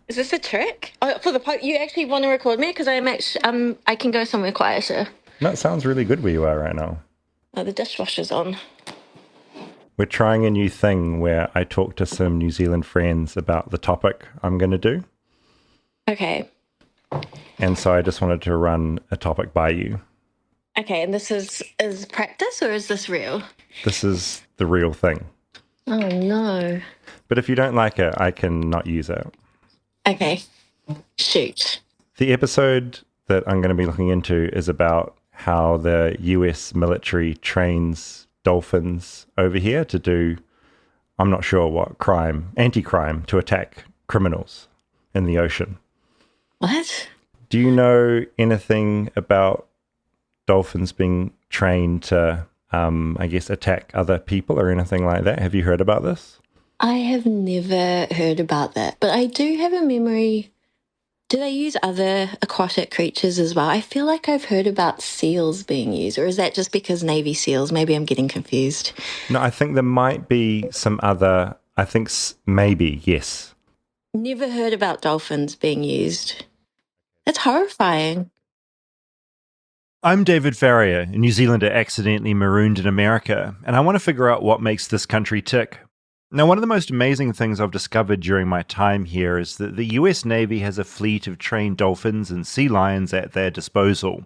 Is this a trick? Oh, for the you actually want to record me? Because I'm actually I can go somewhere quieter. No, it sounds really good where you are right now. Oh, the dishwasher's on. We're trying a new thing where I talk to some New Zealand friends about the topic I'm going to do. Okay. And so I just wanted to run a topic by you. Okay, and this is practice or is this real? This is the real thing. Oh no. But if you don't like it, I can not use it. Okay. Shoot. The episode that I'm going to be looking into is about how the US military trains dolphins over here to do, I'm not sure what crime, anti-crime, to attack criminals in the ocean. What? Do you know anything about dolphins being trained to, I guess, attack other people or anything like that? Have you heard about this? I have never heard about that, but I do have a memory. Do they use other aquatic creatures as well? I feel like I've heard about seals being used, or is that just because Navy SEALs? Maybe I'm getting confused. No, I think there might be some other, I think maybe, yes. Never heard about dolphins being used. That's horrifying. I'm David Farrier, a New Zealander accidentally marooned in America, and I want to figure out what makes this country tick. Now, one of the most amazing things I've discovered during my time here is that the US Navy has a fleet of trained dolphins and sea lions at their disposal.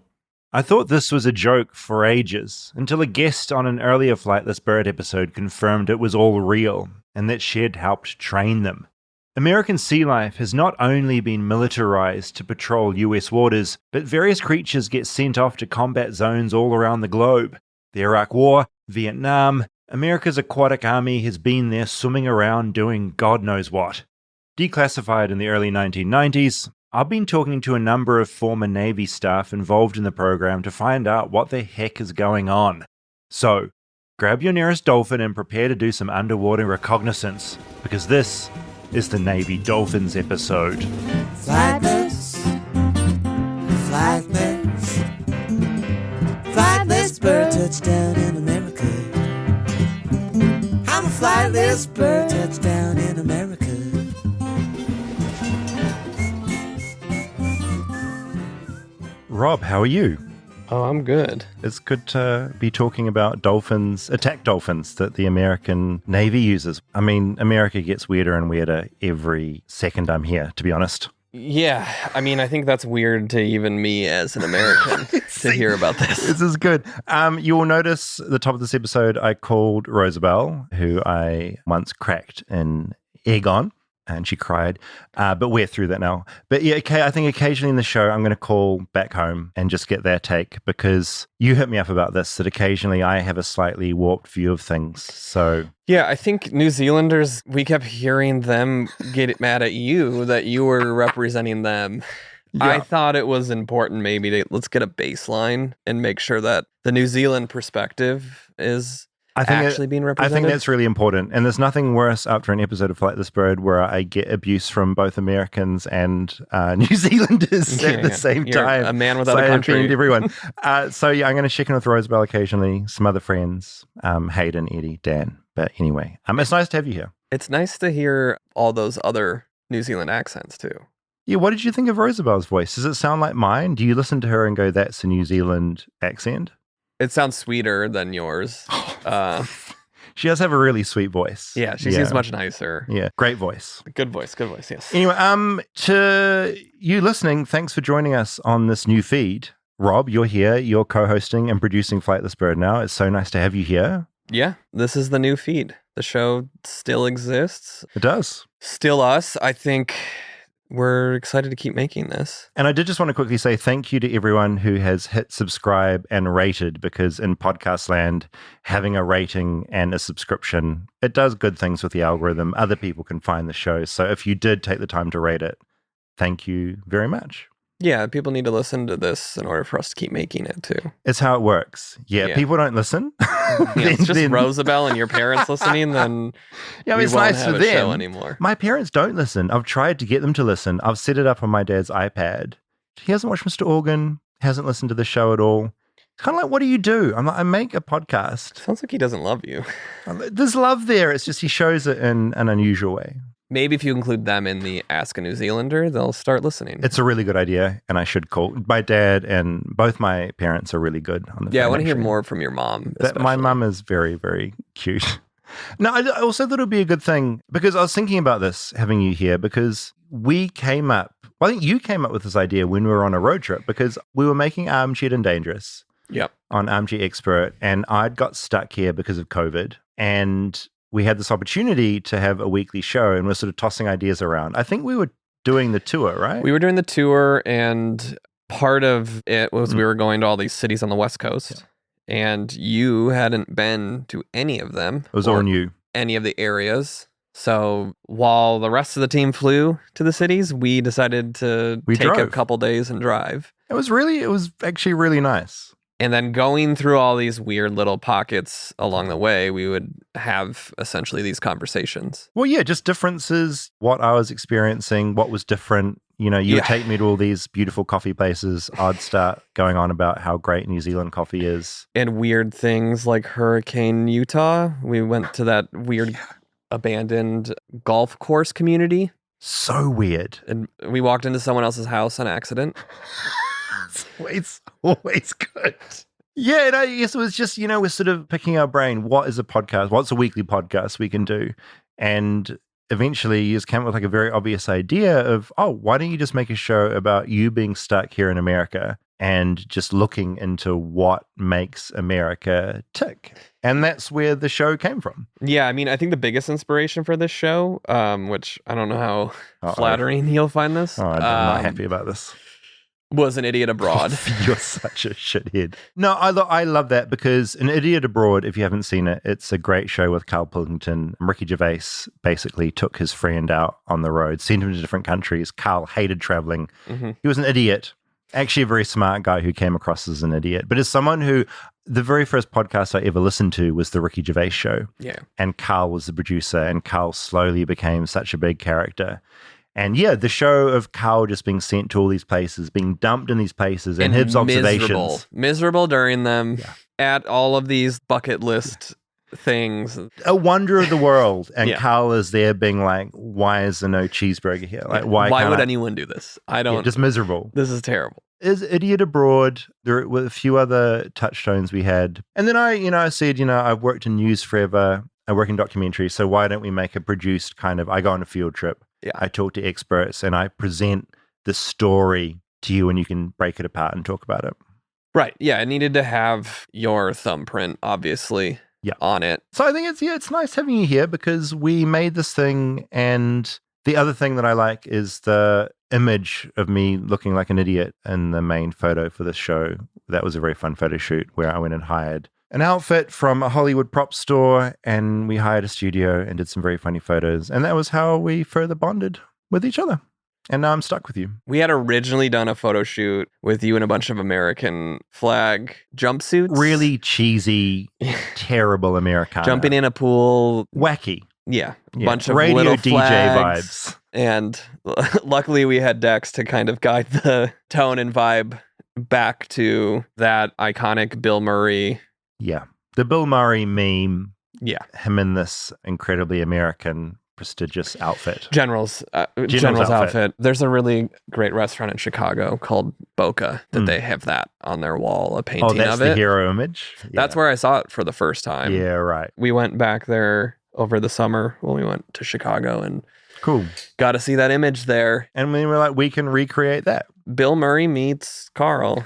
I thought this was a joke for ages, until a guest on an earlier Flightless Bird episode confirmed it was all real, and that she'd helped train them. American sea life has not only been militarized to patrol US waters, but various creatures get sent off to combat zones all around the globe. The Iraq War, Vietnam, America's aquatic army has been there swimming around doing God knows what. Declassified in the early 1990s, I've been talking to a number of former Navy staff involved in the program to find out what the heck is going on. So, grab your nearest dolphin and prepare to do some underwater reconnaissance, because this is the Navy Dolphins episode. Flightless, flightless, flightless bird touchdown in America. I'm a flightless bird touchdown in America. Rob, how are you? Oh, I'm good. It's good to be talking about dolphins, attack dolphins that the American Navy uses. I mean, America gets weirder and weirder every second I'm here, to be honest. Yeah, I mean, I think that's weird to even me as an American to hear about this. This is good. You will notice at the top of this episode, I called Rosabelle, who I once cracked an egg on, and she cried. But we're through that now. But yeah, okay, I think occasionally in the show, I'm going to call back home and just get their take, because you hit me up about this, that occasionally I have a slightly warped view of things. So yeah, I think New Zealanders, we kept hearing them get mad at you that you were representing them. Yeah. I thought it was important maybe to let's get a baseline and make sure that the New Zealand perspective is actually being represented. I think that's really important. And there's nothing worse after an episode of Flightless Bird where I get abuse from both Americans and New Zealanders at the same time. A man without a country. Everyone. So yeah, I'm going to check in with Rosabelle occasionally, some other friends, Hayden, Eddie, Dan. But anyway, it's nice to have you here. It's nice to hear all those other New Zealand accents too. Yeah, what did you think of Rosabelle's voice? Does it sound like mine? Do you listen to her and go, that's a New Zealand accent? It sounds sweeter than yours. She does have a really sweet voice. Yeah, she seems much nicer. Yeah, great voice. Good voice, yes. Anyway, to you listening, thanks for joining us on this new feed. Rob, you're here. You're co-hosting and producing Flightless Bird now. It's so nice to have you here. Yeah, this is the new feed. The show still exists. It does. Still us. I think we're excited to keep making this. And I did just want to quickly say thank you to everyone who has hit subscribe and rated, because in podcast land, having a rating and a subscription, it does good things with the algorithm. Other people can find the show. So if you did take the time to rate it, thank you very much. Yeah, people need to listen to this in order for us to keep making it too. It's how it works. Yeah. People don't listen. It's just Rosabelle and your parents listening, then yeah, I mean, it's nice for them. Show anymore. My parents don't listen. I've tried to get them to listen. I've set it up on my dad's iPad. He hasn't watched Mr. Organ, hasn't listened to the show at all. It's kind of like, what do you do? I'm like, I make a podcast. Sounds like he doesn't love you. There's love there. It's just he shows it in an unusual way. Maybe if you include them in the Ask a New Zealander, they'll start listening. It's a really good idea, and I should call. My dad and both my parents are really good on the Yeah, I phone, want to hear actually. more from your mom. My especially. mum is very, very cute. No, I also thought it would be a good thing because I was thinking about this, having you here, because we came up, well, I think you came up with this idea when we were on a road trip because we were making Armchair and Dangerous on Armchair Expert, and I'd got stuck here because of COVID, and we had this opportunity to have a weekly show, and we're sort of tossing ideas around. I think we were doing the tour, right? We were doing the tour, and part of it was we were going to all these cities on the West Coast. And you hadn't been to any of them. It was all new. Any of the areas. So while the rest of the team flew to the cities, we decided to take a couple days and drive. It was actually really nice. And then going through all these weird little pockets along the way, we would have essentially these conversations. Well, yeah, just differences, what I was experiencing, what was different. You know, you would take me to all these beautiful coffee places. I'd start going on about how great New Zealand coffee is. And weird things like Hurricane Utah. We went to that weird abandoned golf course community. So weird. And we walked into someone else's house on accident. It's always good. Yeah, and I guess it was just, we're sort of picking our brain. What is a podcast? What's a weekly podcast we can do? And eventually you just came up with like a very obvious idea of, why don't you just make a show about you being stuck here in America and just looking into what makes America tick? And that's where the show came from. Yeah, I mean, I think the biggest inspiration for this show, which I don't know how flattering you'll find this. I'm not happy about this. Was An Idiot Abroad. You're such a shithead. No, I love that because An Idiot Abroad, if you haven't seen it, it's a great show with Carl Pilkington. Ricky Gervais basically took his friend out on the road, sent him to different countries. Carl hated traveling. Mm-hmm. He was an idiot. Actually, a very smart guy who came across as an idiot. But as someone who, the very first podcast I ever listened to was the Ricky Gervais show. Yeah. And Carl was the producer, and Carl slowly became such a big character. And yeah, the show of Carl just being sent to all these places, being dumped in these places, and his observations. Miserable during them, at all of these bucket list things. A wonder of the world. And Carl is there being like, why is there no cheeseburger here? Like, why would anyone do this? I don't. Just miserable. This is terrible. Is Idiot Abroad. There were a few other touchstones we had. And then I said, I've worked in news forever. I work in documentaries. So why don't we make a produced kind of, I go on a field trip. Yeah. I talk to experts and I present the story to you and you can break it apart and talk about it. Right. Yeah. It needed to have your thumbprint, obviously, on it. So I think it's nice having you here because we made this thing. And the other thing that I like is the image of me looking like an idiot in the main photo for this show. That was a very fun photo shoot where I went and hired an outfit from a Hollywood prop store, and we hired a studio and did some very funny photos. And that was how we further bonded with each other. And now I'm stuck with you. We had originally done a photo shoot with you in a bunch of American flag jumpsuits. Really cheesy, terrible Americana. Jumping in a pool. Wacky. Yeah. Bunch of radio little DJ flags. vibes. And luckily we had Dex to kind of guide the tone and vibe back to that iconic Bill Murray. Yeah. The Bill Murray meme. Yeah. Him in this incredibly American, prestigious outfit. General's outfit. There's a really great restaurant in Chicago called Boca that they have that on their wall, a painting of it. Oh, that's the hero image? Yeah. That's where I saw it for the first time. Yeah, right. We went back there over the summer when we went to Chicago and cool. Got to see that image there. And we were like, we can recreate that. Bill Murray meets Carl.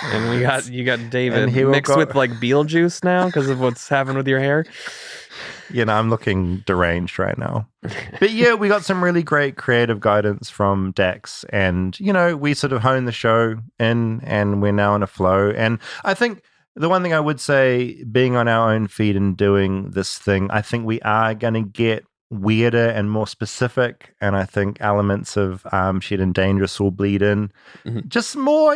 And you got David mixed with like Beetlejuice now because of what's happened with your hair. I'm looking deranged right now. But yeah, we got some really great creative guidance from Dax. And, we sort of honed the show in and we're now in a flow. And I think the one thing I would say, being on our own feet and doing this thing, I think we are going to get weirder and more specific. And I think elements of Armchair and Dangerous will bleed in. Mm-hmm. Just more,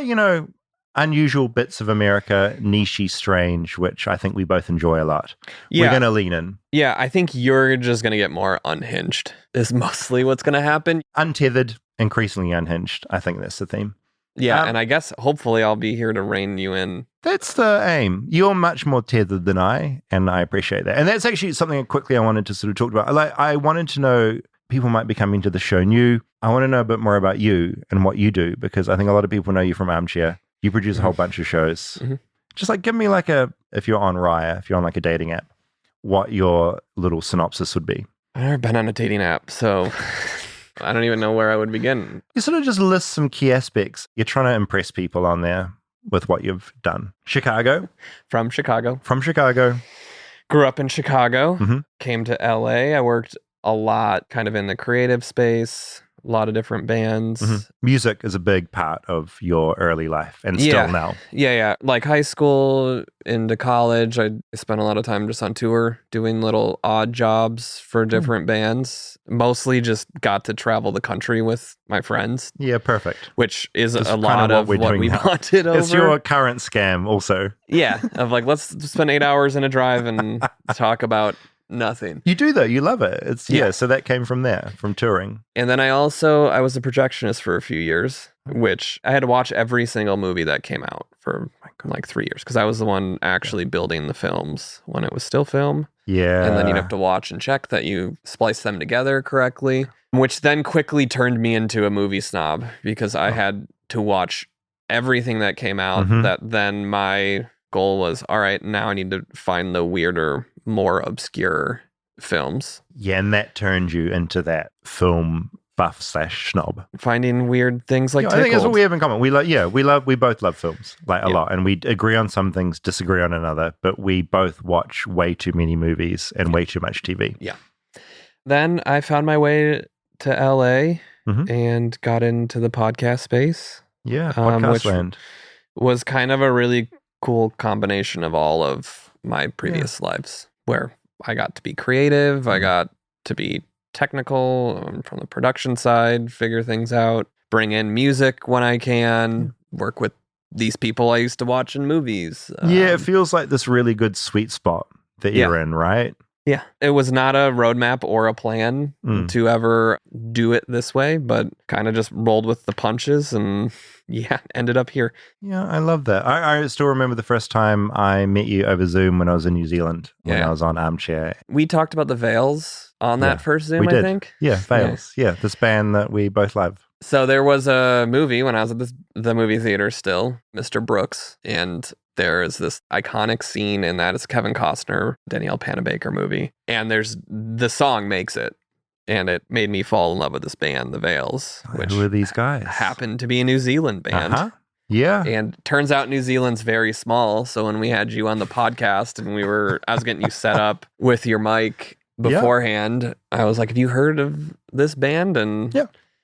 unusual bits of America, niche-y, strange, which I think we both enjoy a lot. Yeah. We're going to lean in. Yeah, I think you're just going to get more unhinged is mostly what's going to happen. Untethered, increasingly unhinged. I think that's the theme. Yeah, and I guess hopefully I'll be here to rein you in. That's the aim. You're much more tethered than I, and I appreciate that. And that's actually something quickly I wanted to sort of talk about. I wanted to know, people might be coming to the show new. I want to know a bit more about you and what you do, because I think a lot of people know you from Armchair. You produce a whole bunch of shows. Mm-hmm. Just like give me like if you're on Raya, if you're on like a dating app, what your little synopsis would be. I've never been on a dating app, so I don't even know where I would begin. You sort of just list some key aspects. You're trying to impress people on there with what you've done. Chicago. From Chicago. Grew up in Chicago. Mm-hmm. Came to LA. I worked a lot kind of in the creative space, a lot of different bands. Mm-hmm. Music is a big part of your early life and still now. Yeah. Like high school into college, I spent a lot of time just on tour doing little odd jobs for different bands. Mostly just got to travel the country with my friends. Yeah, perfect. Which is That's a lot of what we bonded over. It's your current scam also. Yeah, of like, let's spend 8 hours in a drive and talk about nothing. You do though. You love it. It's so that came from there, from touring. And then I was a projectionist for a few years, which I had to watch every single movie that came out for like 3 years because I was the one actually building the films when it was still film. Yeah. And then you'd have to watch and check that you splice them together correctly, which then quickly turned me into a movie snob because I had to watch everything that came out. That then my goal was, all right, now I need to find the weirder, more obscure films. Yeah, and that turned you into that film buff / snob. Finding weird things like I think that's what we have in common. We both love films like a lot, and we agree on some things, disagree on another, but we both watch way too many movies and way too much TV. Yeah. Then I found my way to LA and got into the podcast space. Yeah, podcast land. Was kind of a really cool combination of all of my previous lives where I got to be creative, I got to be technical from the production side, figure things out, bring in music when I can, work with these people I used to watch in movies. It feels like this really good sweet spot that you're in, right? Yeah. It was not a roadmap or a plan to ever do it this way, but kind of just rolled with the punches and ended up here. Yeah, I love that. I still remember the first time I met you over Zoom when I was in New Zealand, when I was on Armchair. We talked about the Veils on that first Zoom, I think. Yeah, Veils. Yeah, this band that we both love. So there was a movie when I was at the movie theater still, Mr. Brooks, and there is this iconic scene in that. It's a Kevin Costner, Danielle Panabaker movie. And there's the song Makes It. And it made me fall in love with this band, The Veils. Which who are these guys? Happened to be a New Zealand band. Yeah. And turns out New Zealand's very small. So when we had you on the podcast and I was getting you set up with your mic beforehand, I was like, have you heard of this band? And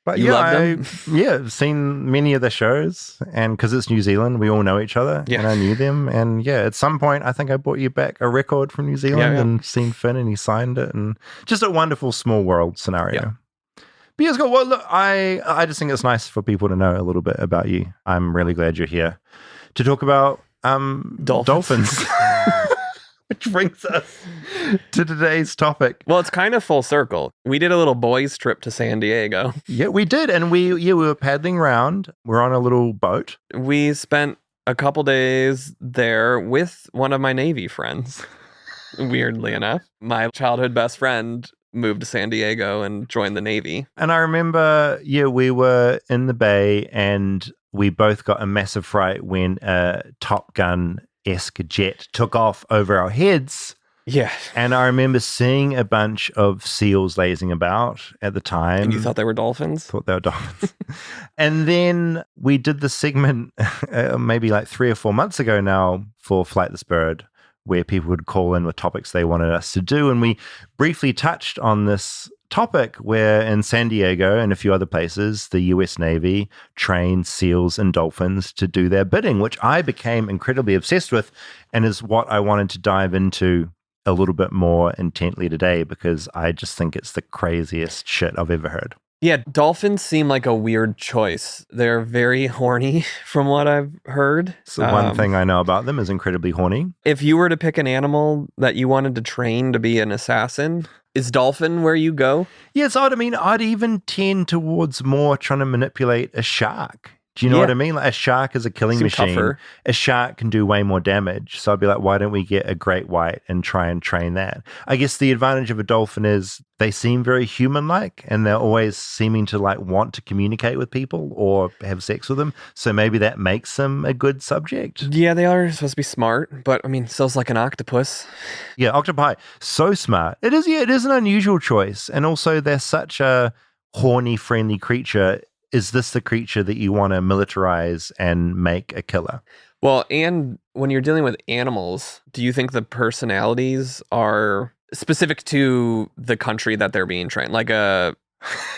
but you love them? I've seen many of the shows, and because it's New Zealand, we all know each other, and I knew them. And at some point, I think I bought you back a record from New Zealand and seen Finn, and he signed it, and just a wonderful small world scenario. But yeah, well, look, I just think it's nice for people to know a little bit about you. I'm really glad you're here to talk about dolphins. Which brings us to today's topic. Well, it's kind of full circle. We did a little boys trip to San Diego. Yeah, we did. And we were paddling around. We're on a little boat. We spent a couple days there with one of my Navy friends. Weirdly enough, my childhood best friend moved to San Diego and joined the Navy. And I remember, we were in the bay and we both got a massive fright when a Top Gun-esque jet took off over our heads. Yeah. And I remember seeing a bunch of seals lazing about at the time. And you thought they were dolphins? Thought they were dolphins. And then we did the segment maybe like 3 or 4 months ago now for Flightless Bird, where people would call in with topics they wanted us to do. And we briefly touched on this topic where in San Diego and a few other places, the US Navy trained seals and dolphins to do their bidding, which I became incredibly obsessed with and is what I wanted to dive into a little bit more intently today, because I just think it's the craziest shit I've ever heard. Yeah, dolphins seem like a weird choice. They're very horny from what I've heard. So one thing I know about them is incredibly horny. If you were to pick an animal that you wanted to train to be an assassin, is dolphin where you go? Yeah, it's odd. I mean, I'd even tend towards more trying to manipulate a shark. Do you know what I mean? Like a shark is a killing machine. Tougher. A shark can do way more damage. So I'd be like, why don't we get a great white and try and train that? I guess the advantage of a dolphin is they seem very human-like and they're always seeming to like want to communicate with people or have sex with them. So maybe that makes them a good subject. Yeah, they are supposed to be smart, but I mean, so's like an octopus. Yeah, octopi, so smart. It is an unusual choice. And also they're such a horny, friendly creature. Is this the creature that you want to militarize and make a killer? Well, and when you're dealing with animals, do you think the personalities are specific to the country that they're being trained? Like an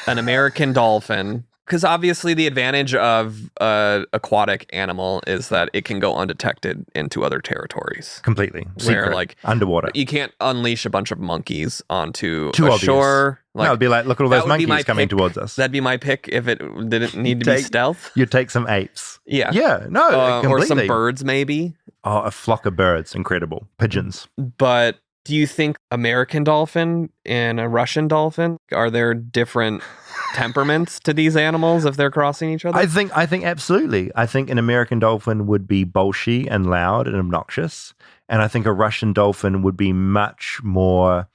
American dolphin. Because obviously the advantage of an aquatic animal is that it can go undetected into other territories. Completely. Where, secret, like, underwater. You can't unleash a bunch of monkeys onto Too a obvious. shore. Like, no, it'd be like, look at all those monkeys coming pick. towards us. That'd be my pick if it didn't need to be stealth. You'd take some apes. Yeah. Yeah, no, completely. Or some birds, maybe. Oh, a flock of birds. Incredible. Pigeons. But do you think American dolphin and a Russian dolphin, are there different temperaments to these animals if they're crossing each other? I think absolutely. I think an American dolphin would be bolshy and loud and obnoxious. And I think a Russian dolphin would be much more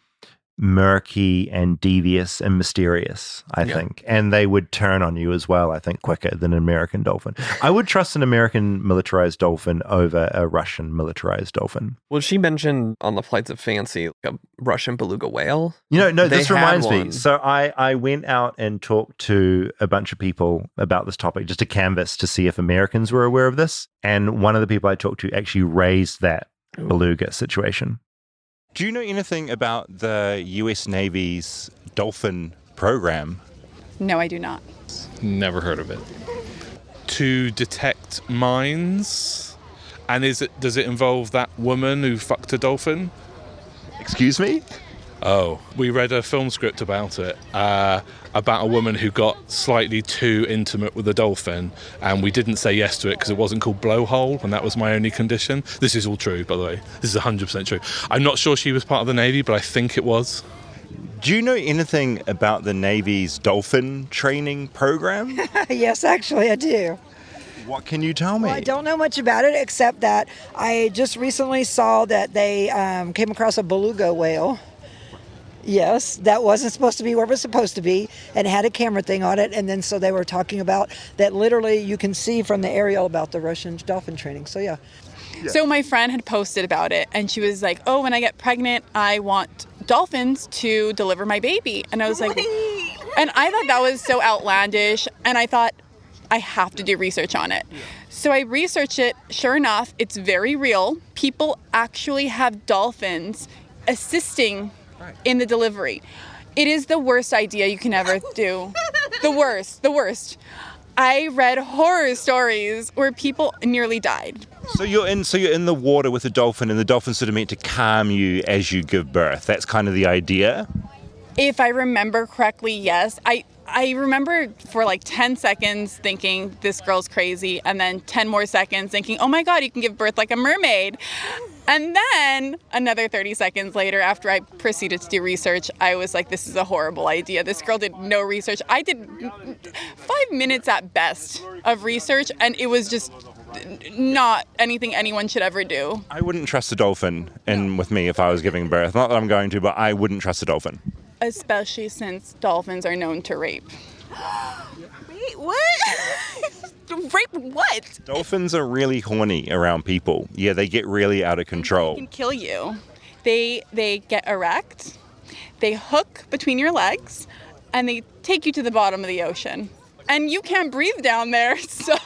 murky and devious and mysterious, I think. And they would turn on you as well, I think, quicker than an American dolphin. I would trust an American militarized dolphin over a Russian militarized dolphin. Well, she mentioned on the Flights of Fancy, like a Russian beluga whale. No, this They had reminds me. one. So I went out and talked to a bunch of people about this topic, just to canvass to see if Americans were aware of this. And one of the people I talked to actually raised that beluga situation. Do you know anything about the US Navy's dolphin program? No, I do not. Never heard of it. To detect mines? And does it involve that woman who fucked a dolphin? Excuse me? Oh, we read a film script about it, about a woman who got slightly too intimate with a dolphin, and we didn't say yes to it because it wasn't called blowhole, and that was my only condition. This is all true, by the way. This is 100% true. I'm not sure she was part of the Navy, but I think it was. Do you know anything about the Navy's dolphin training program? Yes, actually, I do. What can you tell me? Well, I don't know much about it, except that I just recently saw that they came across a beluga whale. Yes, that wasn't supposed to be where it was supposed to be, and had a camera thing on it. And then so they were talking about that literally you can see from the aerial about the Russian dolphin training. So, yeah. So my friend had posted about it, and she was like, oh, when I get pregnant, I want dolphins to deliver my baby. And I was like, and I thought that was so outlandish, and I thought, I have to do research on it. So I researched it. Sure enough, it's very real. People actually have dolphins assisting in the delivery. It is the worst idea you can ever do. The worst. I read horror stories where people nearly died. So you're in the water with a dolphin, and the dolphin's sort of meant to calm you as you give birth. That's kind of the idea. If I remember correctly, yes. I remember for like 10 seconds thinking this girl's crazy, and then 10 more seconds thinking, oh my God, you can give birth like a mermaid. And then another 30 seconds later, after I proceeded to do research, I was like, this is a horrible idea. This girl did no research. I did 5 minutes at best of research, and it was just not anything anyone should ever do. I wouldn't trust a dolphin with me if I was giving birth. Not that I'm going to, but I wouldn't trust a dolphin. Especially since dolphins are known to rape. Wait, what? Rape what? Dolphins are really horny around people. Yeah, they get really out of control. They can kill you. They get erect, they hook between your legs, and they take you to the bottom of the ocean. And you can't breathe down there, so...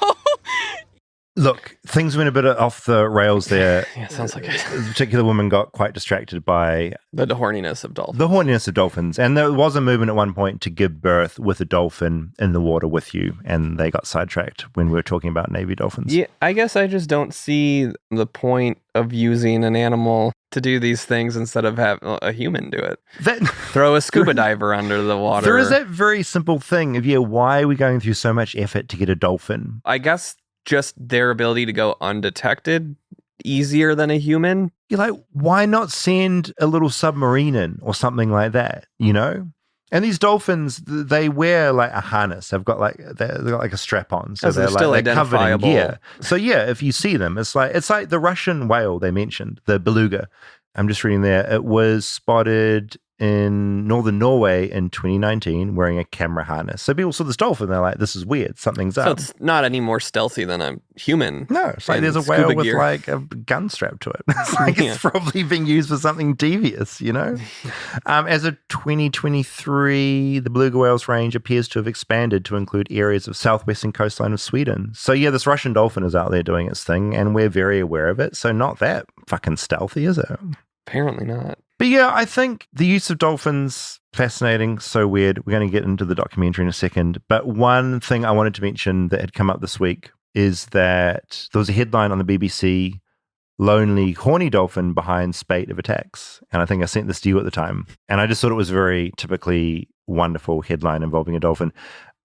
Look, things went a bit off the rails there. Yeah, sounds like it. A particular woman got quite distracted by The horniness of dolphins. the horniness of dolphins. And there was a movement at one point to give birth with a dolphin in the water with you. And they got sidetracked when we were talking about Navy dolphins. Yeah, I guess I just don't see the point of using an animal to do these things instead of have a human do it. Throw a scuba diver under the water. There is that very simple thing of, why are we going through so much effort to get a dolphin? I guess just their ability to go undetected easier than a human. You're like, why not send a little submarine in or something like that, And these dolphins, they wear like a harness. They've got like a strap on, so they're still they're covered in identifiable. gear. So yeah, if you see them, it's like the Russian whale they mentioned, the beluga. I'm just reading there. It was spotted in northern Norway in 2019 wearing a camera harness. So people saw this dolphin, they're like, this is weird, something's So up. it's not any more stealthy than a human. No, it's like in there's a whale scuba with gear. like a gun strapped to it. It's like Yeah. it's probably being used for something devious, you know? As of 2023, the beluga whale's range appears to have expanded to include areas of southwestern coastline of Sweden. So yeah, this Russian dolphin is out there doing its thing, and we're very aware of it. So not that fucking stealthy, is it? Apparently not. But yeah, I think the use of dolphins, fascinating, so weird. We're going to get into the documentary in a second. But one thing I wanted to mention that had come up this week is that there was a headline on the BBC, lonely, horny dolphin behind spate of attacks. And I think I sent this to you at the time. And I just thought it was a very typically wonderful headline involving a dolphin.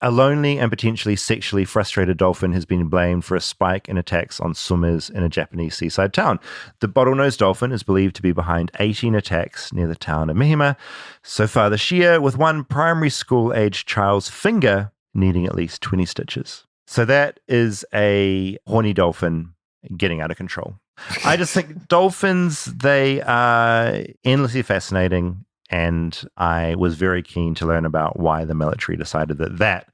A lonely and potentially sexually frustrated dolphin has been blamed for a spike in attacks on swimmers in a Japanese seaside town. The bottlenose dolphin is believed to be behind 18 attacks near the town of Mihima so far this year, with one primary school-aged child's finger needing at least 20 stitches. So that is a horny dolphin getting out of control. I just think dolphins, they are endlessly fascinating. And I was very keen to learn about why the military decided that that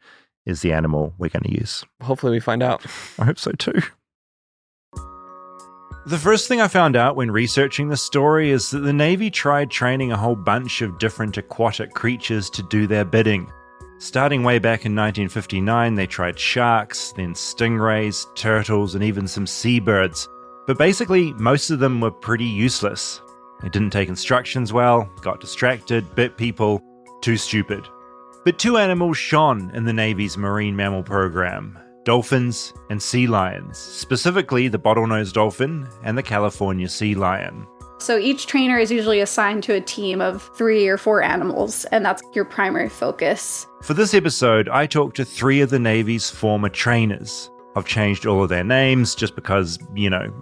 is the animal we're going to use. Hopefully we find out. I hope so too. The first thing I found out when researching this story is that the Navy tried training a whole bunch of different aquatic creatures to do their bidding. Starting way back in 1959, they tried sharks, then stingrays, turtles, and even some seabirds. But basically, most of them were pretty useless. They didn't take instructions well, got distracted, bit people, too stupid. But two animals shone in the Navy's marine mammal program: dolphins and sea lions, specifically the bottlenose dolphin and the California sea lion. So each trainer is usually assigned to a team of 3 or 4 animals, and that's your primary focus. For this episode, I talked to 3 of the Navy's former trainers. I've changed all of their names just because,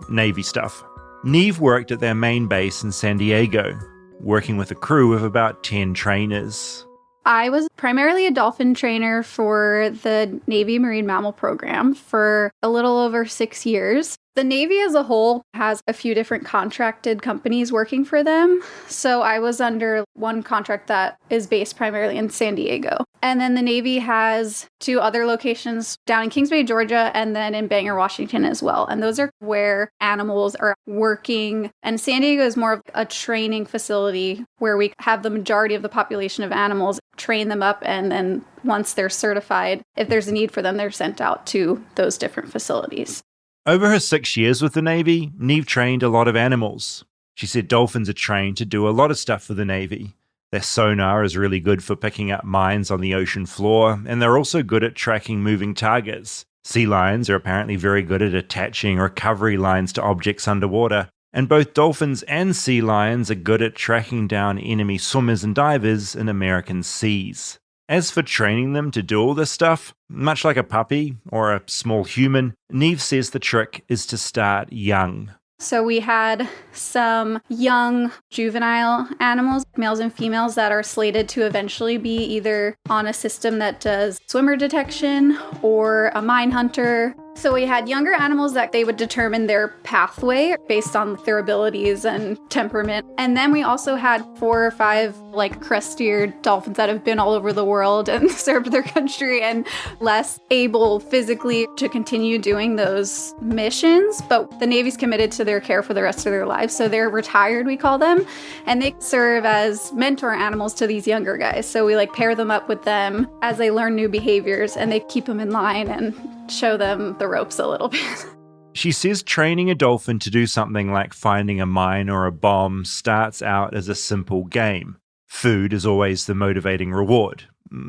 Navy stuff. Neve worked at their main base in San Diego, working with a crew of about 10 trainers. I was primarily a dolphin trainer for the Navy Marine Mammal Program for a little over 6 years. The Navy as a whole has a few different contracted companies working for them. So I was under one contract that is based primarily in San Diego. And then the Navy has 2 other locations down in Kings Bay, Georgia, and then in Bangor, Washington as well. And those are where animals are working. And San Diego is more of a training facility where we have the majority of the population of animals, train them up, and then once they're certified, if there's a need for them, they're sent out to those different facilities. Over her 6 years with the Navy, Neve trained a lot of animals. She said dolphins are trained to do a lot of stuff for the Navy. Their sonar is really good for picking up mines on the ocean floor, and they're also good at tracking moving targets. Sea lions are apparently very good at attaching recovery lines to objects underwater, and both dolphins and sea lions are good at tracking down enemy swimmers and divers in American seas. As for training them to do all this stuff, much like a puppy or a small human, Neve says the trick is to start young. So we had some young juvenile animals, males and females, that are slated to eventually be either on a system that does swimmer detection or a mine hunter. So we had younger animals that they would determine their pathway based on their abilities and temperament. And then we also had 4 or 5 crustier dolphins that have been all over the world and served their country and less able physically to continue doing those missions. But the Navy's committed to their care for the rest of their lives. So they're retired, we call them, and they serve as mentor animals to these younger guys. So we pair them up with them as they learn new behaviors, and they keep them in line and show them the ropes a little bit. She says training a dolphin to do something like finding a mine or a bomb starts out as a simple game. Food is always the motivating reward,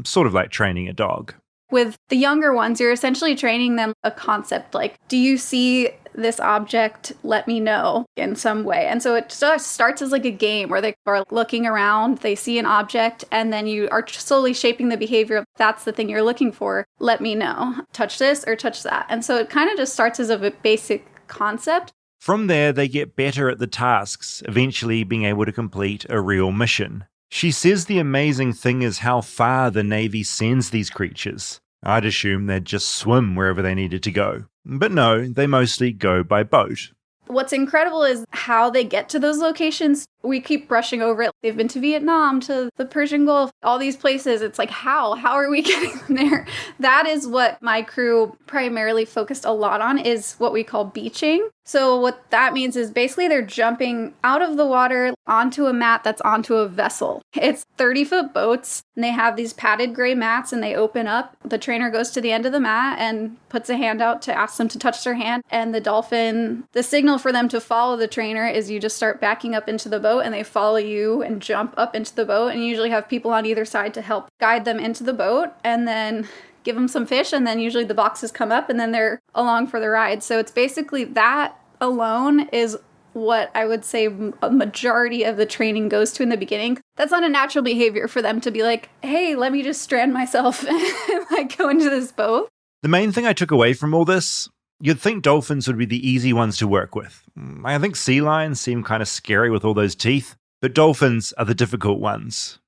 sort of like training a dog. With the younger ones, you're essentially training them a concept like, do you see this object? Let me know in some way. And so it starts as a game where they are looking around, they see an object, and then you are slowly shaping the behavior of, that's the thing you're looking for. Let me know. Touch this or touch that. And so it kind of just starts as a basic concept. From there, they get better at the tasks, eventually being able to complete a real mission. She says the amazing thing is how far the Navy sends these creatures. I'd assume they'd just swim wherever they needed to go. But no, they mostly go by boat. What's incredible is how they get to those locations. We keep brushing over it. They've been to Vietnam, to the Persian Gulf, all these places. It's like, how are we getting them there? That is what my crew primarily focused a lot on, is what we call beaching. So what that means is basically they're jumping out of the water onto a mat that's onto a vessel. It's 30-foot boats, and they have these padded gray mats, and they open up. The trainer goes to the end of the mat and puts a hand out to ask them to touch their hand. And the dolphin, the signal for them to follow the trainer is you just start backing up into the boat, and they follow you and jump up into the boat. And you usually have people on either side to help guide them into the boat, and then give them some fish, and then usually the boxes come up, and then they're along for the ride. So it's basically that alone is what I would say a majority of the training goes to in the beginning. That's not a natural behavior for them to be like, hey, let me just strand myself and like go into this boat. The main thing I took away from all this, you'd think dolphins would be the easy ones to work with. I think sea lions seem kind of scary with all those teeth, but dolphins are the difficult ones.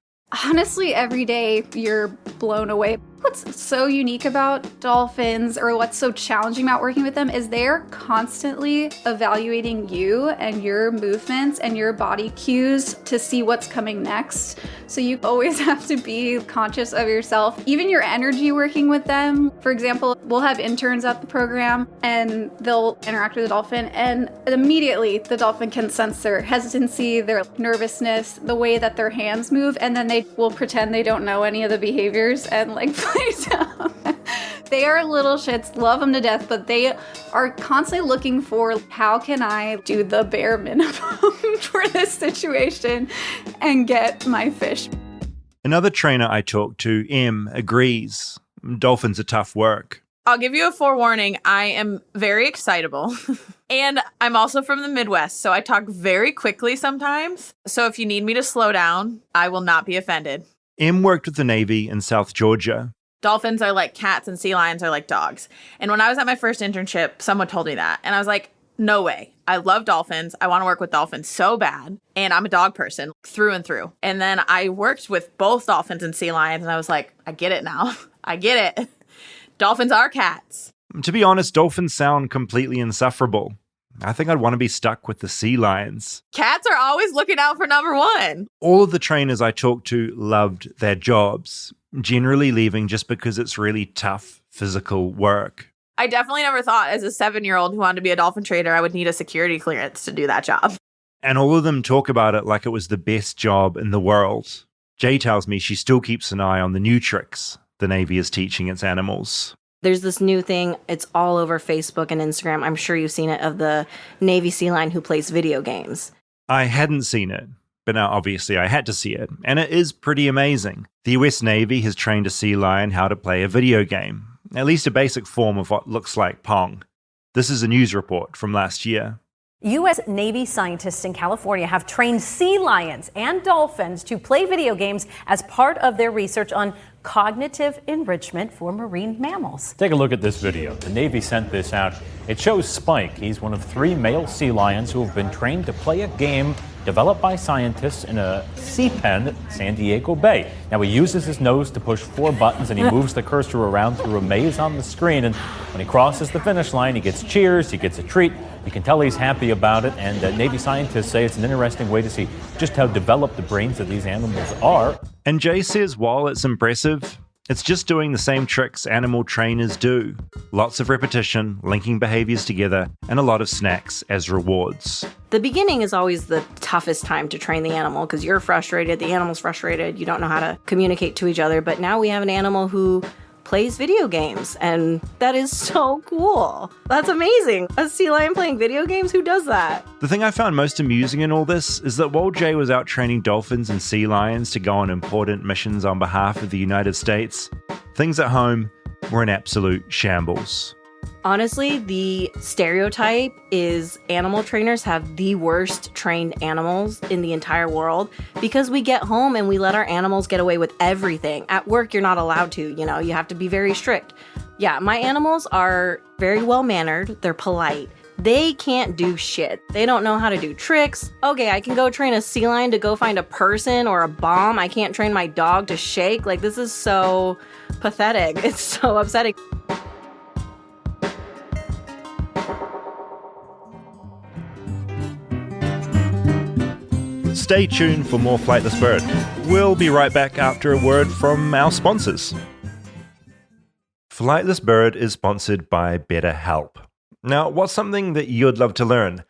Honestly, every day you're blown away. What's so unique about dolphins, or what's so challenging about working with them, is they're constantly evaluating you and your movements and your body cues to see what's coming next. So you always have to be conscious of yourself, even your energy working with them. For example, we'll have interns at the program and they'll interact with the dolphin, and immediately the dolphin can sense their hesitancy, their nervousness, the way that their hands move, and then they will pretend they don't know any of the behaviors and like play dumb. They are little shits, love them to death, but they are constantly looking for, how can I do the bare minimum for this situation and get my fish? Another trainer I talked to, M, agrees. Dolphins are tough work. I'll give you a forewarning. I am very excitable. And I'm also from the Midwest, so I talk very quickly sometimes. So if you need me to slow down, I will not be offended. M worked with the Navy in South Georgia. Dolphins are like cats and sea lions are like dogs. And when I was at my first internship, someone told me that. And I was like, no way. I love dolphins. I want to work with dolphins so bad. And I'm a dog person through and through. And then I worked with both dolphins and sea lions. And I was like, I get it now. I get it. Dolphins are cats. To be honest, dolphins sound completely insufferable. I think I'd want to be stuck with the sea lions. Cats are always looking out for number one. All of the trainers I talked to loved their jobs, generally leaving just because it's really tough physical work. I definitely never thought as a 7-year-old who wanted to be a dolphin trader, I would need a security clearance to do that job. And all of them talk about it like it was the best job in the world. Jay tells me she still keeps an eye on the new tricks the Navy is teaching its animals. There's this new thing, it's all over Facebook and Instagram, I'm sure you've seen it, of the Navy sea lion who plays video games. I hadn't seen it, but now obviously I had to see it, and it is pretty amazing. The US Navy has trained a sea lion how to play a video game, at least a basic form of what looks like Pong. This is a news report from last year. U.S. Navy scientists in California have trained sea lions and dolphins to play video games as part of their research on cognitive enrichment for marine mammals. Take a look at this video. The Navy sent this out. It shows Spike. He's one of 3 male sea lions who have been trained to play a game developed by scientists in a sea pen at San Diego Bay. Now, he uses his nose to push 4 buttons, and he moves the cursor around through a maze on the screen. And when he crosses the finish line, he gets cheers, he gets a treat. You can tell he's happy about it, and Navy scientists say it's an interesting way to see just how developed the brains of these animals are. And Jay says while it's impressive, it's just doing the same tricks animal trainers do. Lots of repetition, linking behaviors together, and a lot of snacks as rewards. The beginning is always the toughest time to train the animal because you're frustrated, the animal's frustrated, you don't know how to communicate to each other. But now we have an animal who plays video games, and that is so cool. That's amazing. A sea lion playing video games? Who does that? The thing I found most amusing in all this is that while Jay was out training dolphins and sea lions to go on important missions on behalf of the United States, things at home were in absolute shambles. Honestly, the stereotype is animal trainers have the worst trained animals in the entire world because we get home and we let our animals get away with everything. At work, you're not allowed to, you have to be very strict. Yeah, my animals are very well-mannered. They're polite. They can't do shit. They don't know how to do tricks. Okay, I can go train a sea lion to go find a person or a bomb. I can't train my dog to shake. Like, this is so pathetic. It's so upsetting. Stay tuned for more Flightless Bird. We'll be right back after a word from our sponsors. Flightless Bird is sponsored by BetterHelp. Now, what's something that you'd love to learn?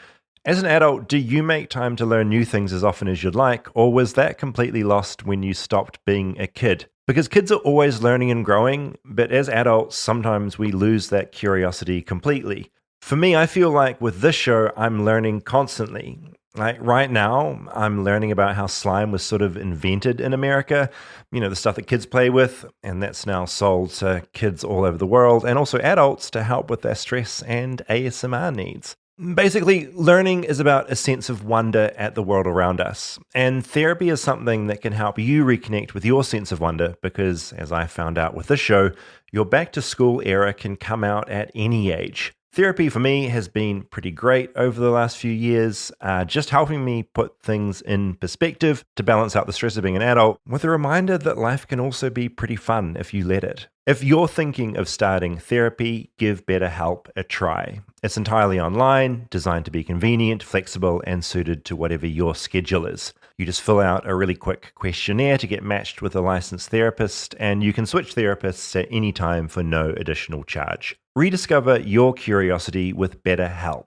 As an adult, do you make time to learn new things as often as you'd like, or was that completely lost when you stopped being a kid? Because kids are always learning and growing, but as adults, sometimes we lose that curiosity completely. For me, I feel like with this show, I'm learning constantly. Like right now, I'm learning about how slime was sort of invented in America. You know, the stuff that kids play with, and that's now sold to kids all over the world and also adults to help with their stress and ASMR needs. Basically, learning is about a sense of wonder at the world around us. And therapy is something that can help you reconnect with your sense of wonder because, as I found out with this show, your back to school era can come out at any age. Therapy for me has been pretty great over the last few years, just helping me put things in perspective to balance out the stress of being an adult with a reminder that life can also be pretty fun if you let it. If you're thinking of starting therapy, give BetterHelp a try. It's entirely online, designed to be convenient, flexible, and suited to whatever your schedule is. You just fill out a really quick questionnaire to get matched with a licensed therapist, and you can switch therapists at any time for no additional charge. Rediscover your curiosity with BetterHelp.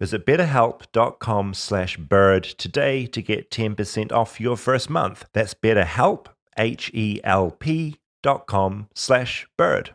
Visit betterhelp.com/bird today to get 10% off your first month. That's BetterHelp, HELP.com/bird.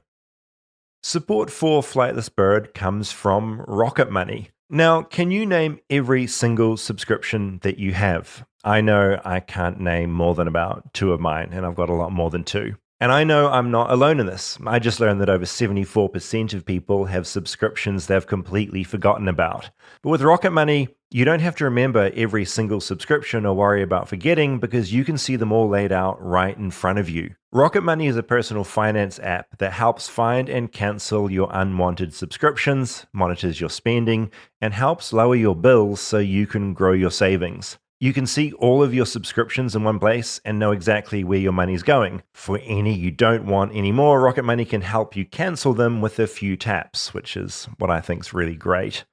Support for Flightless Bird comes from Rocket Money. Now, can you name every single subscription that you have? I know I can't name more than about 2 of mine, and I've got a lot more than 2. And I know I'm not alone in this. I just learned that over 74% of people have subscriptions they've completely forgotten about. But with Rocket Money, you don't have to remember every single subscription or worry about forgetting because you can see them all laid out right in front of you. Rocket Money is a personal finance app that helps find and cancel your unwanted subscriptions, monitors your spending, and helps lower your bills so you can grow your savings. You can see all of your subscriptions in one place and know exactly where your money's going. For any you don't want anymore, Rocket Money can help you cancel them with a few taps, which is what I think is really great.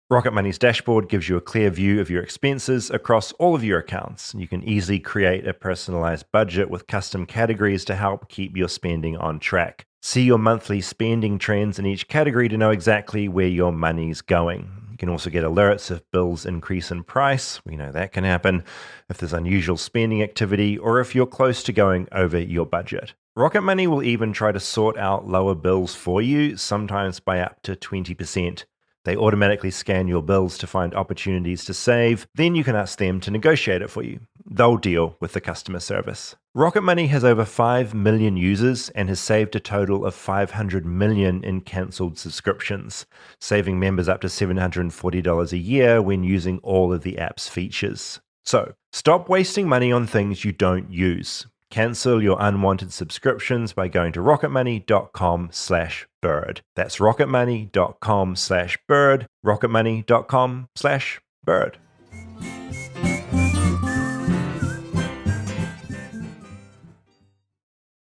Rocket Money's dashboard gives you a clear view of your expenses across all of your accounts. You can easily create a personalized budget with custom categories to help keep your spending on track. See your monthly spending trends in each category to know exactly where your money's going. You can also get alerts if bills increase in price. We know that can happen if there's unusual spending activity or if you're close to going over your budget. Rocket Money will even try to sort out lower bills for you, sometimes by up to 20%. They automatically scan your bills to find opportunities to save. Then you can ask them to negotiate it for you. They'll deal with the customer service. Rocket Money has over 5 million users and has saved a total of 500 million in cancelled subscriptions, saving members up to $740 a year when using all of the app's features. So, stop wasting money on things you don't use. Cancel your unwanted subscriptions by going to rocketmoney.com/bird. That's rocketmoney.com/bird, rocketmoney.com/bird.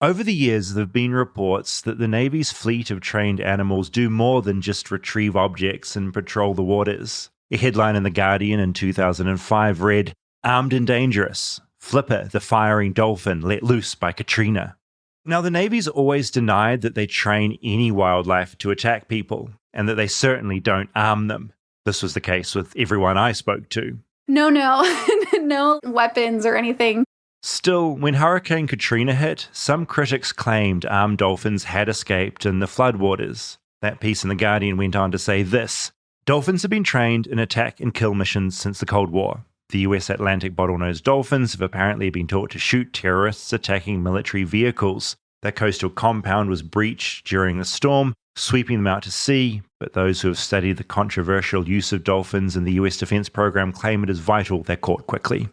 Over the years, there have been reports that the Navy's fleet of trained animals do more than just retrieve objects and patrol the waters. A headline in The Guardian in 2005 read, "Armed and Dangerous. Flipper, the firing dolphin, let loose by Katrina." Now, the Navy's always denied that they train any wildlife to attack people, and that they certainly don't arm them. This was the case with everyone I spoke to. No, no weapons or anything. Still, when Hurricane Katrina hit, some critics claimed armed dolphins had escaped in the floodwaters. That piece in The Guardian went on to say this, "Dolphins have been trained in attack and kill missions since the Cold War. The US Atlantic bottlenose dolphins have apparently been taught to shoot terrorists attacking military vehicles. Their coastal compound was breached during a storm, sweeping them out to sea, but those who have studied the controversial use of dolphins in the US defense program claim it is vital they're caught quickly."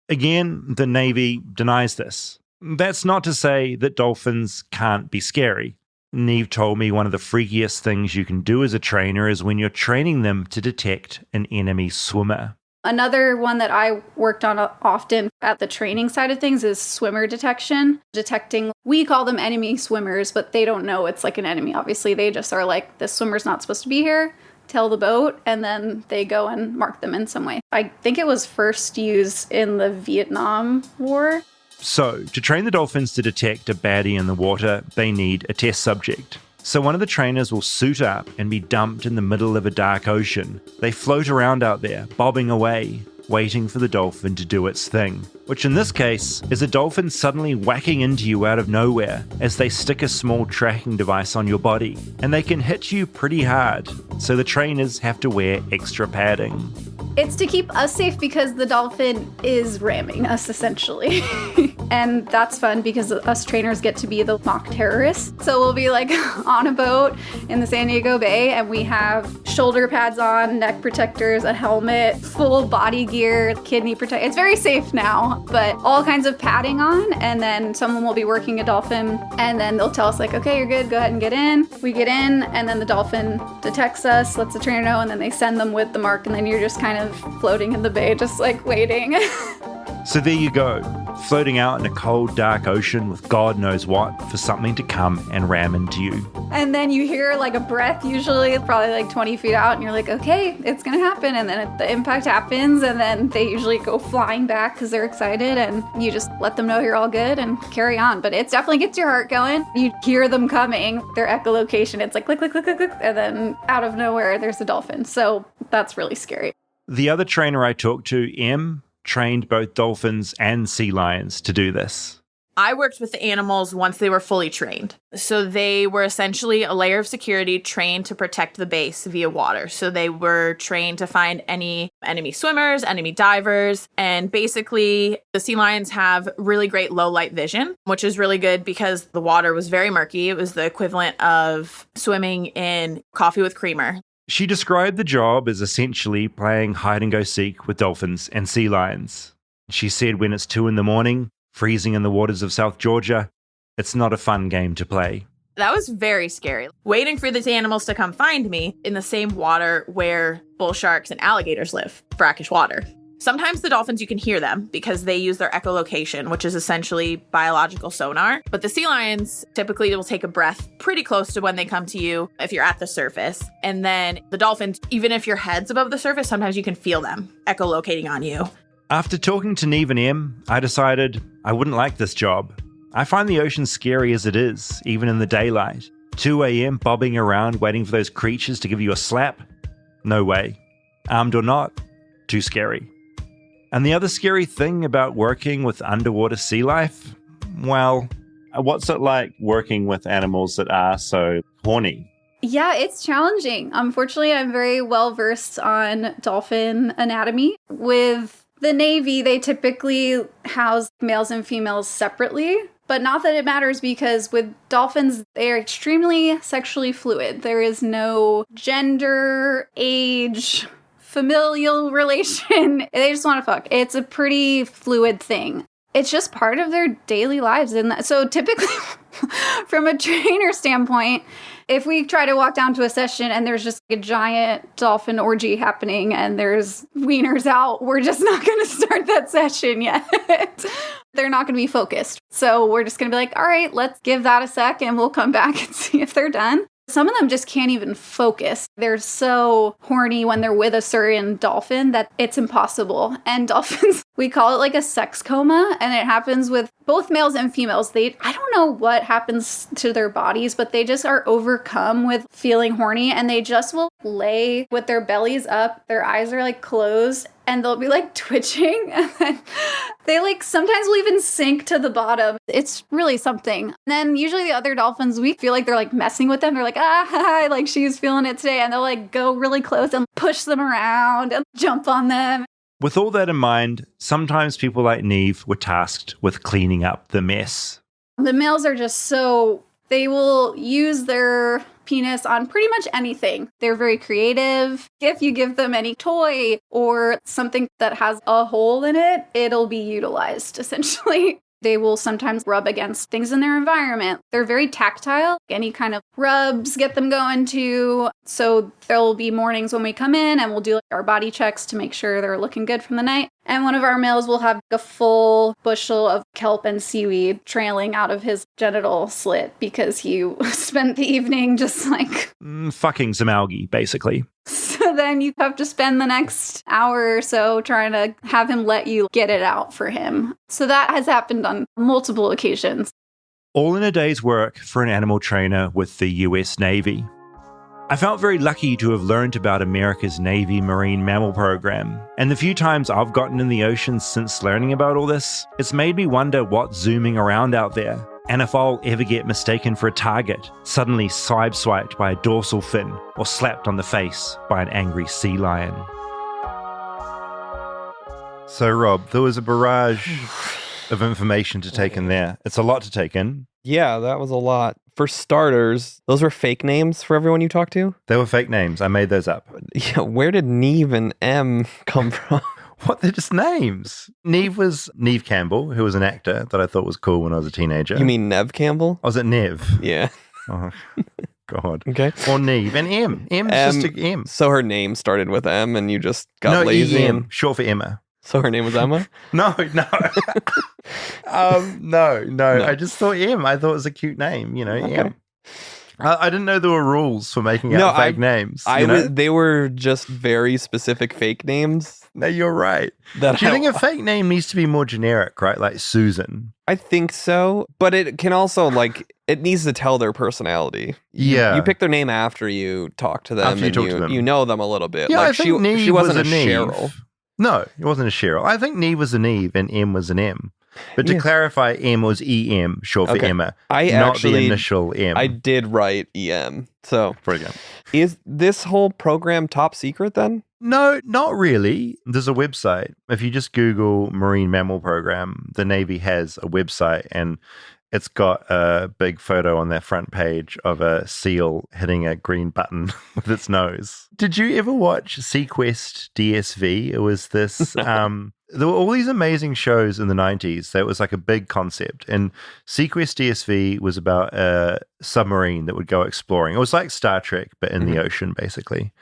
Again, the Navy denies this. That's not to say that dolphins can't be scary. Neve told me one of the freakiest things you can do as a trainer is when you're training them to detect an enemy swimmer. Another one that I worked on often at the training side of things is swimmer detection. Detecting, we call them enemy swimmers, but they don't know it's like an enemy. Obviously, they just are like, this swimmer's not supposed to be here, tell the boat, and then they go and mark them in some way. I think it was first used in the Vietnam War. So, to train the dolphins to detect a baddie in the water, they need a test subject. So one of the trainers will suit up and be dumped in the middle of a dark ocean. They float around out there, bobbing away, waiting for the dolphin to do its thing. Which in this case is a dolphin suddenly whacking into you out of nowhere as they stick a small tracking device on your body. And they can hit you pretty hard, so the trainers have to wear extra padding. It's to keep us safe because the dolphin is ramming us, essentially. And that's fun because us trainers get to be the mock terrorists. So we'll be like on a boat in the San Diego Bay and we have shoulder pads on, neck protectors, a helmet, full body gear, kidney protect. It's very safe now, but all kinds of padding on. And then someone will be working a dolphin and then they'll tell us like, okay, you're good, go ahead and get in. We get in and then the dolphin detects us, lets the trainer know, and then they send them with the mark and then you're just kind of floating in the bay, just like waiting. So there you go, floating out in a cold, dark ocean with God knows what for something to come and ram into you. And then you hear like a breath, usually probably like 20 feet out, and you're like, okay, it's gonna happen. And then the impact happens, and then they usually go flying back because they're excited, and you just let them know you're all good and carry on. But it definitely gets your heart going. You hear them coming, their echolocation, it's like click, click, click, click, click, and then out of nowhere, there's a dolphin. So that's really scary. The other trainer I talked to, Em, trained both dolphins and sea lions to do this. I worked with the animals once they were fully trained. So they were essentially a layer of security trained to protect the base via water. So they were trained to find any enemy swimmers, enemy divers, and basically the sea lions have really great low light vision, which is really good because the water was very murky. It was the equivalent of swimming in coffee with creamer. She described the job as essentially playing hide and go seek with dolphins and sea lions. She said when it's 2 a.m, freezing in the waters of South Georgia, it's not a fun game to play. That was very scary. Waiting for these animals to come find me in the same water where bull sharks and alligators live, brackish water. Sometimes the dolphins, you can hear them because they use their echolocation, which is essentially biological sonar. But the sea lions typically will take a breath pretty close to when they come to you if you're at the surface. And then the dolphins, even if your head's above the surface, sometimes you can feel them echolocating on you. After talking to Neve and Em, I decided I wouldn't like this job. I find the ocean scary as it is, even in the daylight. 2 a.m. bobbing around waiting for those creatures to give you a slap? No way. Armed or not, too scary. And the other scary thing about working with underwater sea life? Well, what's it like working with animals that are so horny? Yeah, it's challenging. Unfortunately, I'm very well versed on dolphin anatomy. With the Navy, they typically house males and females separately. But not that it matters because with dolphins, they are extremely sexually fluid. There is no gender, age, familial relation. They just want to fuck. It's a pretty fluid thing. It's just part of their daily lives. And so typically, from a trainer standpoint, if we try to walk down to a session and there's just a giant dolphin orgy happening and there's wieners out, we're just not going to start that session yet. They're not going to be focused. So we're just going to be like, all right, let's give that a sec and we'll come back and see if they're done. Some of them just can't even focus. They're so horny when they're with a certain dolphin that it's impossible. And dolphins, we call it like a sex coma, and it happens with both males and females. I don't know what happens to their bodies, but they just are overcome with feeling horny, and they just will lay with their bellies up, their eyes are like closed, and they'll be like twitching, and then they like sometimes will even sink to the bottom. It's really something. And then usually the other dolphins, we feel like they're like messing with them. They're like, ah, like she's feeling it today. And they'll like go really close and push them around and jump on them. With all that in mind, sometimes people like Neve were tasked with cleaning up the mess. The males are just so, they will use their penis on pretty much anything. They're very creative. If you give them any toy or something that has a hole in it, it'll be utilized essentially. They will sometimes rub against things in their environment. They're very tactile. Any kind of rubs get them going too. So there'll be mornings when we come in and we'll do our body checks to make sure they're looking good from the night. And one of our males will have a full bushel of kelp and seaweed trailing out of his genital slit because he spent the evening just like... fucking some algae, basically. So then you have to spend the next hour or so trying to have him let you get it out for him. So that has happened on multiple occasions. All in a day's work for an animal trainer with the US Navy. I felt very lucky to have learned about America's Navy Marine Mammal Program, and the few times I've gotten in the ocean since learning about all this, it's made me wonder what's zooming around out there, and if I'll ever get mistaken for a target, suddenly sideswiped by a dorsal fin, or slapped on the face by an angry sea lion. So Rob, there was a barrage of information to take in there. It's a lot to take in. Yeah, that was a lot. For starters, those were fake names for everyone you talked to? They were fake names. I made those up. Yeah, where did Neve and M come from? What? They're just names. Neve was Neve Campbell, who was an actor that I thought was cool when I was a teenager. You mean Nev Campbell? I was at Nev. Yeah. Oh, God. Okay. Or Neve. And M. M's just a M. So her name started with M and you just got lazy? EM, short for Emma. So her name was Emma? No. No. I just thought M. I thought it was a cute name, Okay. M. I didn't know there were rules for making up fake names. They were just very specific fake names. No, you're right. Do you think a fake name needs to be more generic, right? Like Susan? I think so, but it can also, it needs to tell their personality. Yeah. You pick their name after you talk to them, After you talk to them. You know them a little bit. Yeah, I think Neve she wasn't was a Neve. Cheryl. No, it wasn't a Cheryl. I think Neve was a Neve and M was an M. But to clarify, M was EM, short for Emma, not the initial M. I did write EM. So, brilliant. Is this whole program top secret then? No, not really. There's a website. If you just Google Marine Mammal Program, the Navy has a website and it's got a big photo on their front page of a seal hitting a green button with its nose. Did you ever watch Sequest DSV? It was this... there were all these amazing shows in the 90s that was like a big concept. And Sequest DSV was about a submarine that would go exploring. It was like Star Trek, but in the ocean, basically.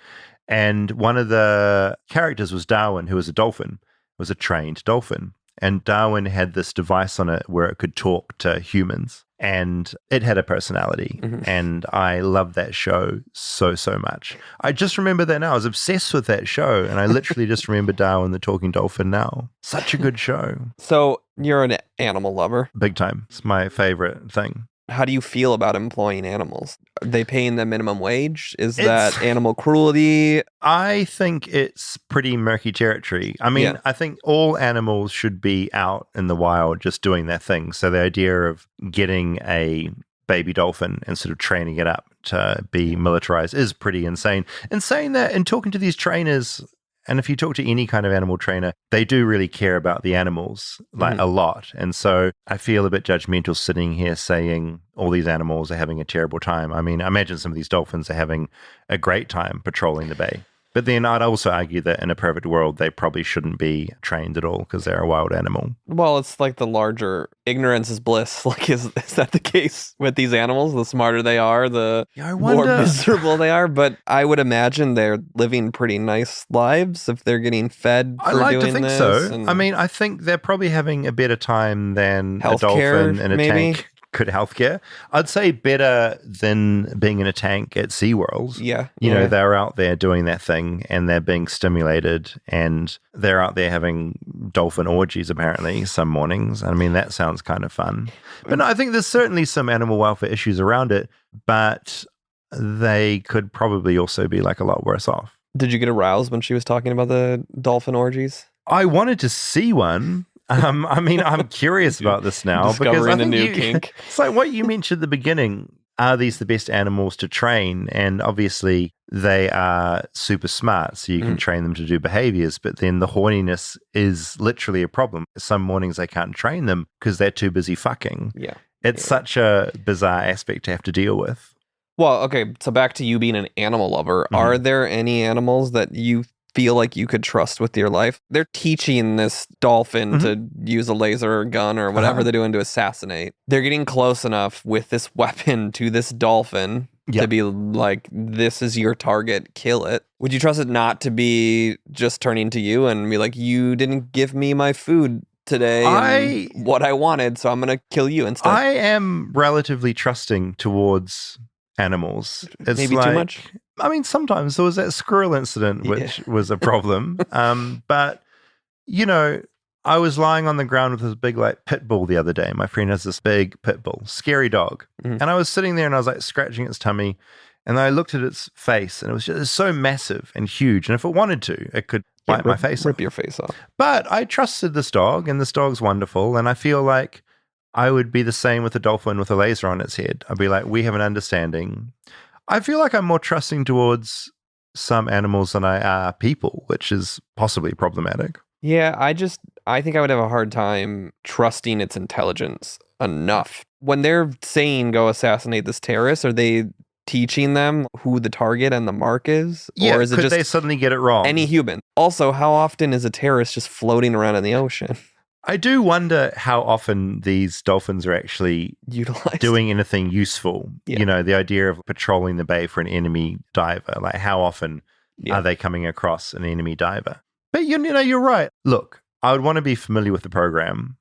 And one of the characters was Darwin, who was a dolphin, was a trained dolphin. And Darwin had this device on it where it could talk to humans. And it had a personality. And I loved that show so much. I just remember that now. I was obsessed with that show. And I literally just remember Darwin the talking dolphin now. Such a good show. So you're an animal lover? Big time. It's my favorite thing. How do you feel about employing animals? Are they paying the minimum wage? Is that animal cruelty? I think it's pretty murky territory. I mean, I think all animals should be out in the wild just doing their thing. So the idea of getting a baby dolphin and sort of training it up to be militarized is pretty insane. And saying that and talking to these trainers, and if you talk to any kind of animal trainer, they do really care about the animals, a lot. And so I feel a bit judgmental sitting here saying all these animals are having a terrible time. I mean, I imagine some of these dolphins are having a great time patrolling the bay. But then I'd also argue that in a perfect world, they probably shouldn't be trained at all because they're a wild animal. Well, it's like the larger ignorance is bliss. Like, is that the case with these animals? The smarter they are, the more miserable they are. But I would imagine they're living pretty nice lives if they're getting fed for doing this. I like to think so. I mean, I think they're probably having a better time than a dolphin in a tank. Good healthcare. I'd say better than being in a tank at SeaWorld. Yeah. You know, they're out there doing that thing and they're being stimulated and they're out there having dolphin orgies apparently some mornings. I mean, that sounds kind of fun. But no, I think there's certainly some animal welfare issues around it, but they could probably also be like a lot worse off. Did you get aroused when she was talking about the dolphin orgies? I wanted to see one. I mean, I'm curious about this now because I think kink. It's like what you mentioned at the beginning. Are these the best animals to train? And obviously they are super smart, so you can train them to do behaviors, but then the horniness is literally a problem. Some mornings I can't train them because they're too busy fucking. Yeah. It's such a bizarre aspect to have to deal with. Well, okay, so back to you being an animal lover. Are there any animals that you feel like you could trust with your life. They're teaching this dolphin to use a laser or gun or whatever they're doing to assassinate. They're getting close enough with this weapon to this dolphin to be like, this is your target, kill it. Would you trust it not to be just turning to you and be like, you didn't give me my food today and what I wanted, so I'm going to kill you instead? I am relatively trusting towards animals. It's maybe too much? I mean, sometimes there was that squirrel incident, which was a problem. But, you know, I was lying on the ground with this big, like, pit bull the other day. My friend has this big pit bull, scary dog. And I was sitting there and I was, like, scratching its tummy. And I looked at its face and it was so massive and huge. And if it wanted to, it could bite my face off. Rip your face off. But I trusted this dog and this dog's wonderful. And I feel like I would be the same with a dolphin with a laser on its head. I'd be like, we have an understanding. I feel like I'm more trusting towards some animals than I are people, which is possibly problematic. Yeah, I think I would have a hard time trusting its intelligence enough. When they're saying go assassinate this terrorist, are they teaching them who the target and the mark is? Yeah, or is it could just they suddenly get it wrong? any human? Also, how often is a terrorist just floating around in the ocean? I do wonder how often these dolphins are actually utilized, doing anything useful. Yeah. You know, the idea of patrolling the bay for an enemy diver. Like, how often are they coming across an enemy diver? But, you know, you're right. Look, I would want to be familiar with the program.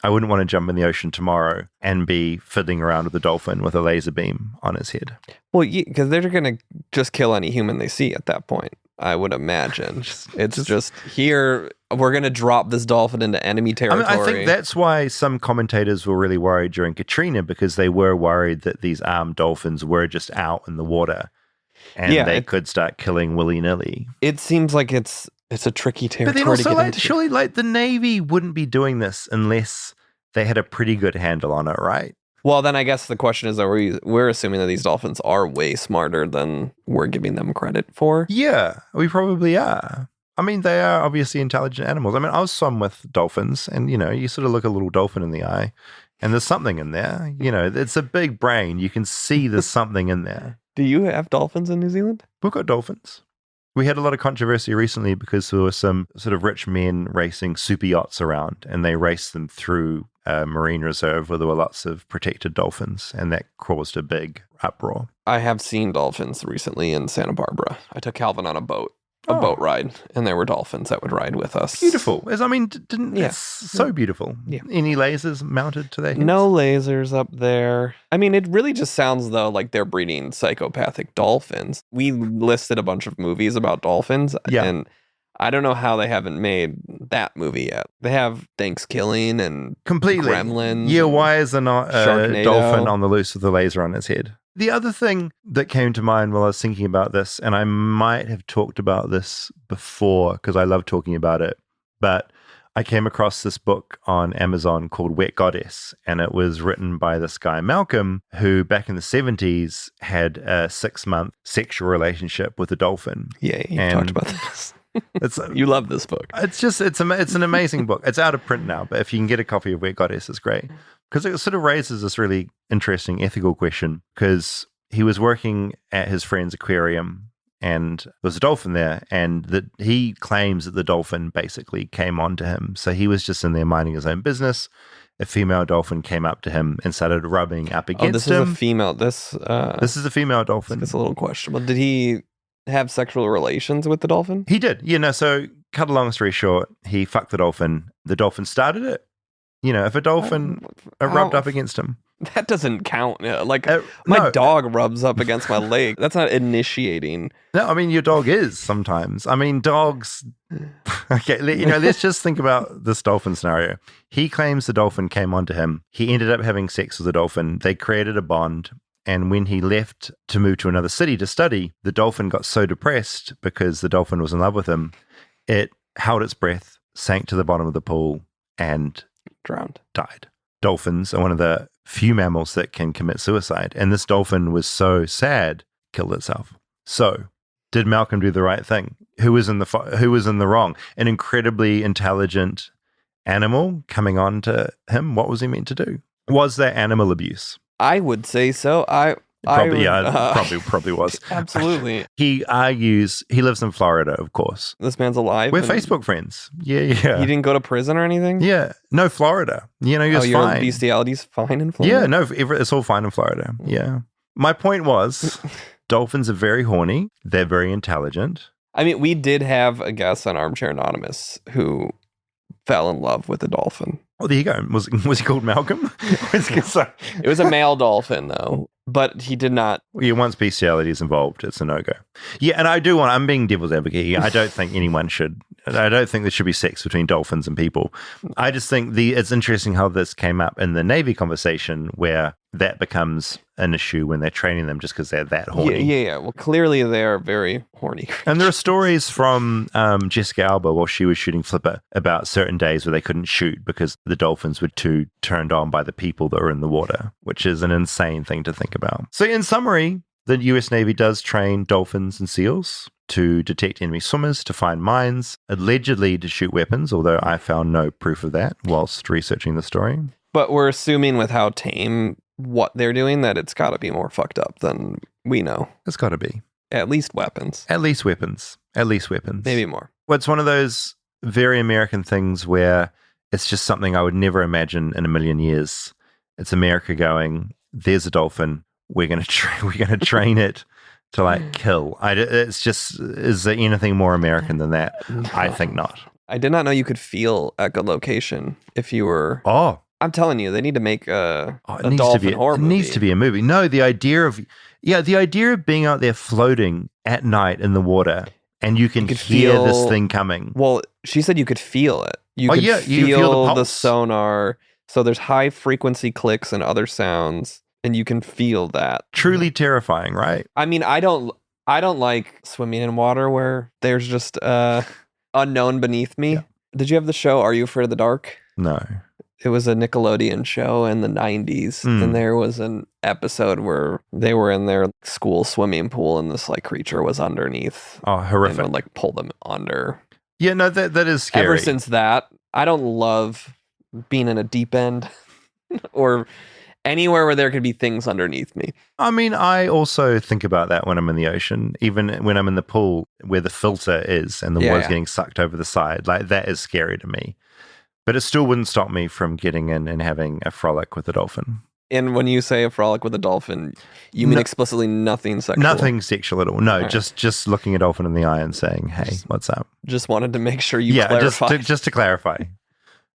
I wouldn't want to jump in the ocean tomorrow and be fiddling around with a dolphin with a laser beam on its head. Well, because they're going to just kill any human they see at that point, I would imagine. It's just here, we're going to drop this dolphin into enemy territory. I think that's why some commentators were really worried during Katrina, because they were worried that these armed dolphins were just out in the water and they could start killing willy-nilly. It seems like it's a tricky territory. But then also, to get like, into. surely, like, the Navy wouldn't be doing this unless they had a pretty good handle on it, right? Well, then I guess the question is, we're assuming that these dolphins are way smarter than we're giving them credit for. Yeah, we probably are. I mean, they are obviously intelligent animals. I mean, I was swum with dolphins, and, you know, you sort of look a little dolphin in the eye, and there's something in there. You know, it's a big brain. You can see there's something in there. Do you have dolphins in New Zealand? We've got dolphins. We had a lot of controversy recently because there were some sort of rich men racing super yachts around, and they raced them through a marine reserve where there were lots of protected dolphins, and that caused a big uproar. I have seen dolphins recently in Santa Barbara. I took Calvin on a boat ride, and there were dolphins that would ride with us. Beautiful. It's so beautiful. Yeah. Any lasers mounted to their heads? No lasers up there. I mean, it really just sounds, though, like they're breeding psychopathic dolphins. We listed a bunch of movies about dolphins, and I don't know how they haven't made that movie yet. They have Thanksgiving and completely Gremlins. Yeah, why is there not a Sharknado. dolphin on the loose with a laser on its head? The other thing that came to mind while I was thinking about this, and I might have talked about this before because I love talking about it, but I came across this book on Amazon called Wet Goddess, and it was written by this guy, Malcolm, who back in the 70s had a 6-month sexual relationship with a dolphin. Yeah, you talked about this. You love this book. It's an amazing book. It's out of print now, but if you can get a copy of Wet Goddess, it's great. Because it sort of raises this really interesting ethical question, because he was working at his friend's aquarium and there was a dolphin there, and he claims that the dolphin basically came onto him. So he was just in there minding his own business. A female dolphin came up to him and started rubbing up against him. This is a female. This is a female dolphin. It's a little questionable. Did he have sexual relations with the dolphin? He did. You know, so cut a long story short, he fucked the dolphin. The dolphin started it. You know, if a dolphin rubbed up against him. That doesn't count. My dog rubs up against my leg. That's not initiating. No, I mean, your dog is sometimes. I mean, dogs... Okay, you know, let's just think about this dolphin scenario. He claims the dolphin came onto him. He ended up having sex with the dolphin. They created a bond. And when he left to move to another city to study, the dolphin got so depressed because the dolphin was in love with him, it held its breath, sank to the bottom of the pool, and... died. Dolphins are one of the few mammals that can commit suicide, and this dolphin was so sad, killed itself. So, did Malcolm do the right thing? Who was in the wrong? An incredibly intelligent animal coming on to him. What was he meant to do? Was there animal abuse? I would say so. Probably was. Absolutely. He lives in Florida, of course. This man's alive. We're Facebook friends. Yeah. He didn't go to prison or anything? Yeah. No, Florida. He was your fine. bestiality's fine in Florida? Yeah, no, it's all fine in Florida. Yeah. My point was, dolphins are very horny. They're very intelligent. I mean, we did have a guest on Armchair Anonymous who fell in love with a dolphin. Oh, there you go. Was he called Malcolm? It was a male dolphin, though, but he did not. Yeah, once bestiality is involved, it's a no-go. Yeah, and I'm being devil's advocate here. I don't think there should be sex between dolphins and people. I just think it's interesting how this came up in the Navy conversation where that becomes an issue when they're training them just because they're that horny. Yeah. Well, clearly they are very horny. And there are stories from Jessica Alba while she was shooting Flipper about certain days where they couldn't shoot because the dolphins were too turned on by the people that were in the water, which is an insane thing to think about. So in summary, the US Navy does train dolphins and seals to detect enemy swimmers, to find mines, allegedly to shoot weapons, although I found no proof of that whilst researching the story. But we're assuming with how tame what they're doing that it's got to be more fucked up than we know. It's got to be. At least weapons. At least weapons. Maybe more. Well, it's one of those very American things where it's just something I would never imagine in a million years. It's America going, there's a dolphin. We're going to train it to kill. Is there anything more American than that? No. I think not. I did not know you could feel echolocation if you were. Oh. I'm telling you, they need to make a dolphin horror movie. It needs to be a movie. No, the idea of being out there floating at night in the water and you can hear this thing coming. Well, she said you could feel it. You could feel the sonar. So there's high frequency clicks and other sounds, and you can feel that. Truly terrifying, right? I mean, I don't like swimming in water where there's just unknown beneath me. Yeah. Did you have the show Are You Afraid of the Dark? No. It was a Nickelodeon show in the 90s. And there was an episode where they were in their school swimming pool and this creature was underneath. Oh, horrific. And would pull them under. Yeah, no, that is scary. Ever since that, I don't love being in a deep end or anywhere where there could be things underneath me. I mean, I also think about that when I'm in the ocean, even when I'm in the pool where the filter is and the water's getting sucked over the side. That is scary to me. But it still wouldn't stop me from getting in and having a frolic with a dolphin. And when you say a frolic with a dolphin, you mean explicitly nothing sexual? Nothing sexual at all. No, right. just looking a dolphin in the eye and saying, hey, what's up? Just wanted to make sure you clarified. Just to clarify.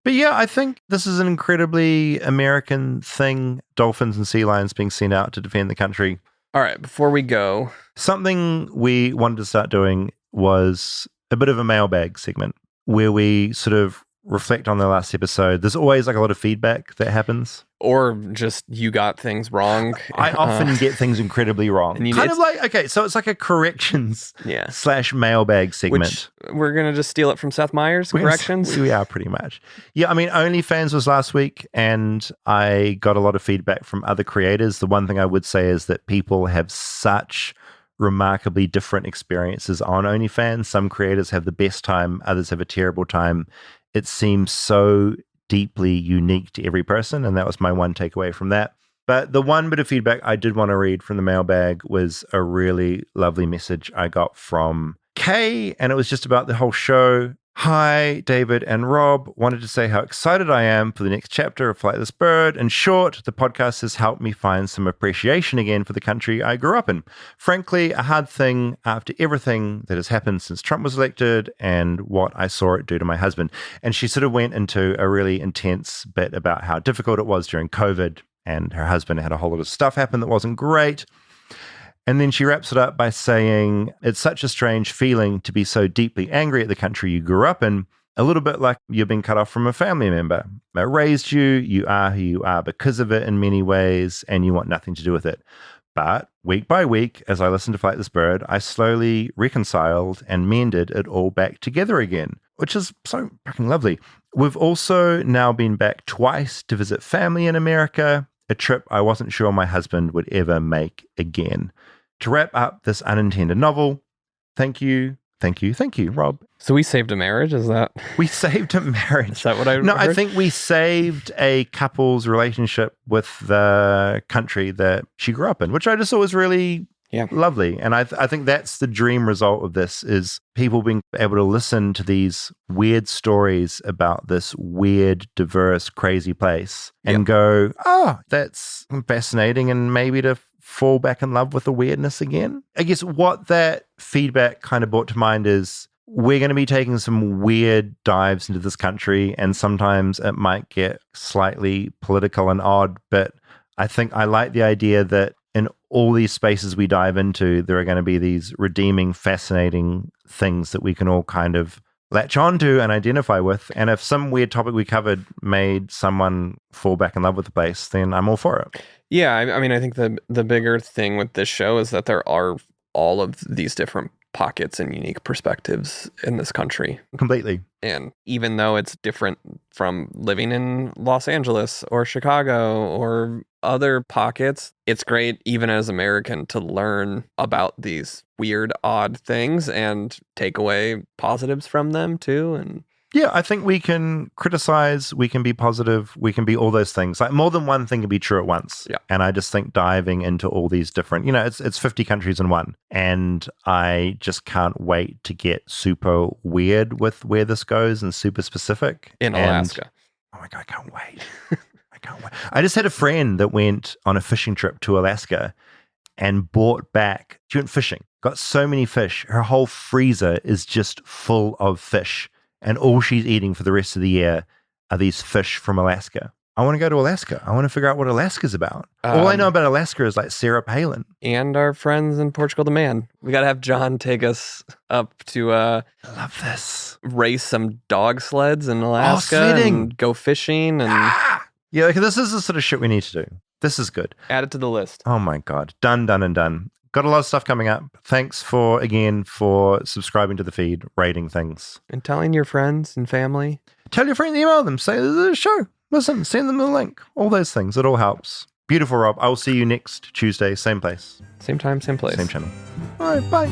But yeah, I think this is an incredibly American thing, dolphins and sea lions being sent out to defend the country. All right, before we go. Something we wanted to start doing was a bit of a mailbag segment where we sort of reflect on the last episode. There's always a lot of feedback that happens. Or just you got things wrong. I often get things incredibly wrong. So it's like a corrections / mailbag segment. Which we're going to just steal it from Seth Meyers, corrections? We are pretty much. Yeah, I mean, OnlyFans was last week and I got a lot of feedback from other creators. The one thing I would say is that people have such remarkably different experiences on OnlyFans. Some creators have the best time, others have a terrible time. It seems so deeply unique to every person, and that was my one takeaway from that. But the one bit of feedback I did want to read from the mailbag was a really lovely message I got from Kay, and it was just about the whole show. Hi, David and Rob. Wanted to say how excited I am for the next chapter of Flightless Bird. In short, the podcast has helped me find some appreciation again for the country I grew up in. Frankly, a hard thing after everything that has happened since Trump was elected and what I saw it do to my husband. And she sort of went into a really intense bit about how difficult it was during COVID, and her husband had a whole lot of stuff happen that wasn't great. And then she wraps it up by saying, it's such a strange feeling to be so deeply angry at the country you grew up in, a little bit like you've been cut off from a family member. It raised you, you are who you are because of it in many ways, and you want nothing to do with it. But week by week, as I listened to Flightless Bird, I slowly reconciled and mended it all back together again, which is so fucking lovely. We've also now been back twice to visit family in America, a trip I wasn't sure my husband would ever make again. To wrap up this unintended novel, thank you Thank you, Rob. So we saved a marriage, is that? We saved a marriage. Is that what I heard? No, I think we saved a couple's relationship with the country that she grew up in, which I just thought was really lovely. And I think that's the dream result of this, is people being able to listen to these weird stories about this weird, diverse, crazy place and go, oh, that's fascinating, and maybe to fall back in love with the weirdness again. I guess what that feedback kind of brought to mind is we're going to be taking some weird dives into this country, and sometimes it might get slightly political and odd, but I think I like the idea that in all these spaces we dive into, there are going to be these redeeming, fascinating things that we can all kind of latch onto and identify with. And if some weird topic we covered made someone fall back in love with the place, then I'm all for it. Yeah, I mean, I think the bigger thing with this show is that there are all of these different pockets and unique perspectives in this country. Completely. And even though it's different from living in Los Angeles or Chicago or other pockets, it's great even as American to learn about these weird, odd things and take away positives from them too. And yeah, I think we can criticize, we can be positive, we can be all those things. Like more than one thing can be true at once. Yeah. And I just think diving into all these different, it's 50 countries in one. And I just can't wait to get super weird with where this goes and super specific. In Alaska. Oh my God, I can't wait. I just had a friend that went on a fishing trip to Alaska and brought back, she went fishing, got so many fish. Her whole freezer is just full of fish. And all she's eating for the rest of the year are these fish from Alaska. I want to go to Alaska. I want to figure out what Alaska's about. All I know about Alaska is like Sarah Palin. And our friends in Portugal the Man. We got to have John take us up to I love this. Race some dog sleds in Alaska and go fishing. And yeah, like, this is the sort of shit we need to do. This is good. Add it to the list. Oh my God. Done, and done. Got a lot of stuff coming up. Thanks for subscribing to the feed, rating things. And telling your friends and family. Tell your friends, email them, say there's a show. Listen, send them the link. All those things. It all helps. Beautiful, Rob. I will see you next Tuesday, same place. Same time, same place. Same channel. All right, bye.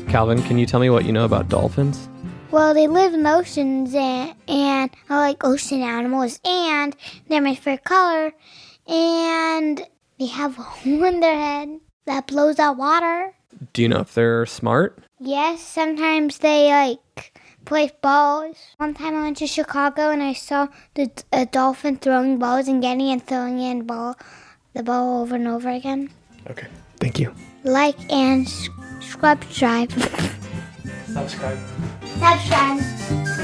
Calvin, can you tell me what you know about dolphins? Well, they live in oceans, and I like ocean animals, and they're my favorite color. And they have a hole in their head that blows out water. Do you know if they're smart? Yes, sometimes they play balls. One time I went to Chicago and I saw a dolphin throwing balls and getting and throwing in the ball over and over again. Okay, thank you. Like and subscribe. Subscribe. Subscribe.